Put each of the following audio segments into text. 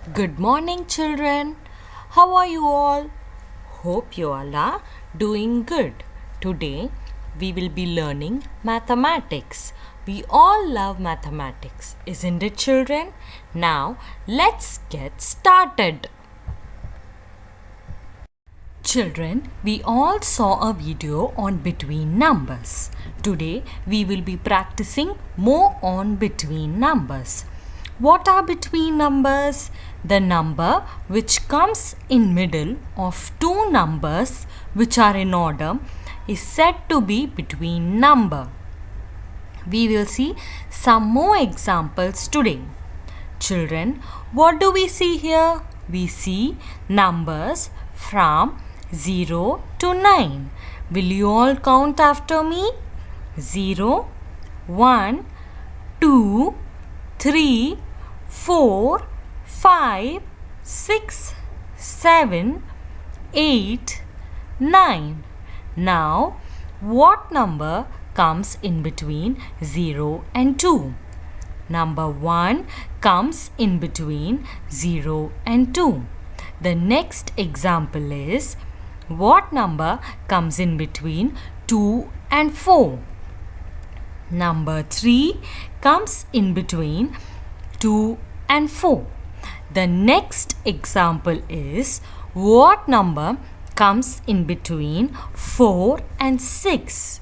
Good morning, children. How are you all? Hope you all are doing good. Today we will be learning mathematics. We all love mathematics, isn't it, children? Now let's get started. Children, we all saw a video on between numbers. Today we will be practicing more on between numbers. What are between numbers? The number which comes in middle of two numbers which are in order is said to be between number. We will see some more examples today. Children, what do we see here? We see numbers from 0 to 9. Will you all count after me? 0, 1, 2, 3, 4, 5, 6, 7, 8, 9. Now, what number comes in between 0 and 2? Number 1 comes in between 0 and 2. The next example is, what number comes in between 2 and 4? Number 3 comes in between 2 and 4. The next example is, what number comes in between 4 and 6?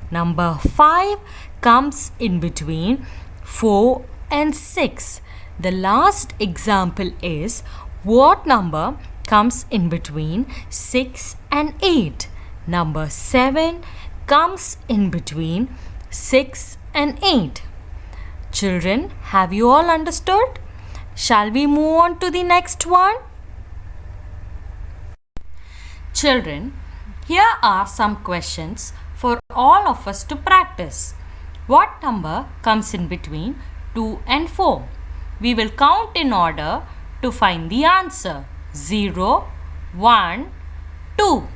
Number 5 comes in between 4 and 6. The last example is, what number comes in between 6 and 8? Number 7 comes in between 6 and 8. Children, have you all understood? Shall we move on to the next one? Children, here are some questions for all of us to practice. What number comes in between 2 and 4? We will count in order to find the answer. 0, 1, 2.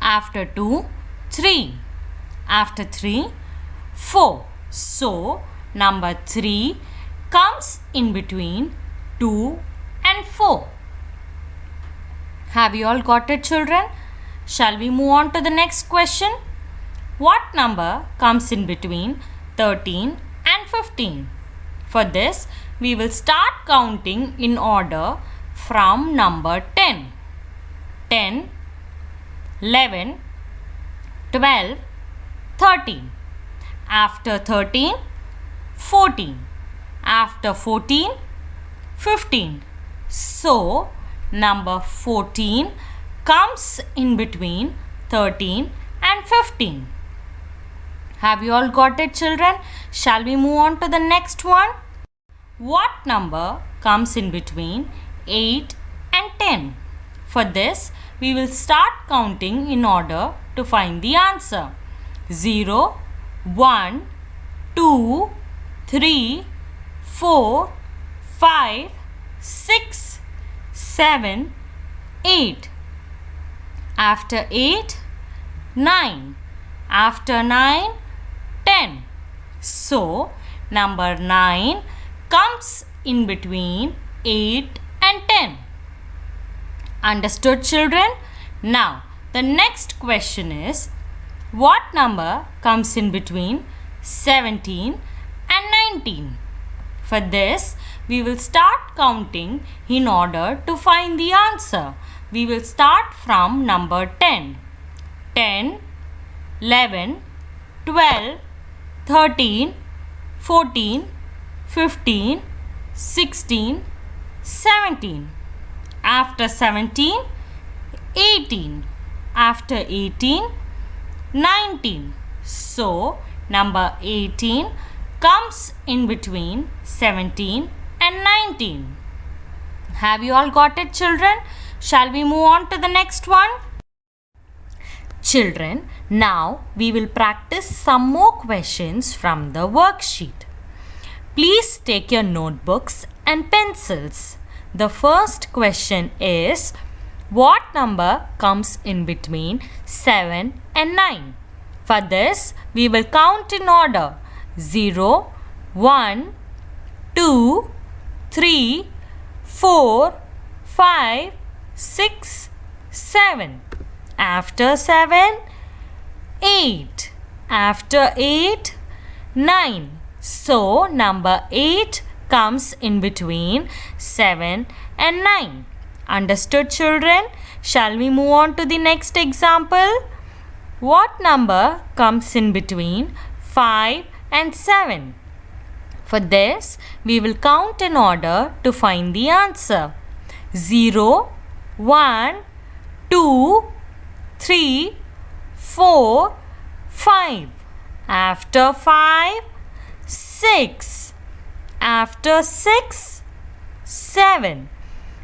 After 2, 3. After 3, 4. So, number 3 comes in between 2 and 4. Have you all got it, children? Shall we move on to the next question? What number comes in between 13 and 15? For this, we will start counting in order from number 10. 10, 11, 12, 13. After 13, 14. After 14, 15. So, number 14 comes in between 13 and 15. Have you all got it, children? Shall we move on to the next one? What number comes in between 8 and 10? For this, we will start counting in order to find the answer. 0, 1, 2, 3, 4, 5, 6, 7, 8. After 8, 9. After 9, 10. So, number 9 comes in between 8 and 10. Understood, children? Now, the next question is, what number comes in between 17 and 19? For this, we will start counting in order to find the answer. We will start from number 10. 10, 11, 12, 13, 14, 15, 16, 17. After 17, 18. After 18, 19. So, number 18 comes in between 17 and 19. Have you all got it, children? Shall we move on to the next one? Children, now we will practice some more questions from the worksheet. Please take your notebooks and pencils. The first question is, what number comes in between 7 and 9? For this, we will count in order. 0, 1, 2, 3, 4, 5, 6, 7. After 7, 8. After 8, 9. So, number 8 comes in between 7 and 9. Understood, children? Shall we move on to the next example? What number comes in between 5 and 7? For this, we will count in order to find the answer. 0, 1, 2, 3, 4, 5. After 5, 6. After 6, 7.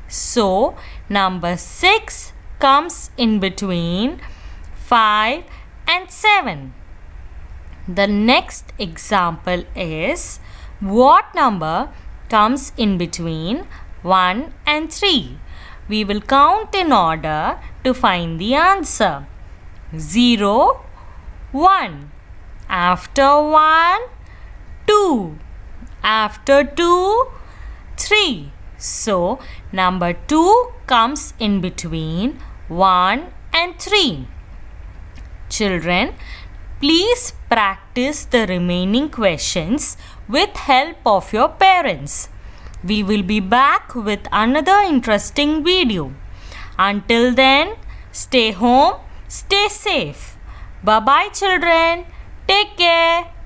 So, number 6 comes in between 5 and 7. The next example is, what number comes in between 1 and 3? We will count in order to find the answer. 0, 1. After 1, 2. After 2, 3. So, number 2 comes in between 1 and 3. Children, please practice the remaining questions with help of your parents. We will be back with another interesting video. Until then, stay home, stay safe. Bye-bye, children. Take care.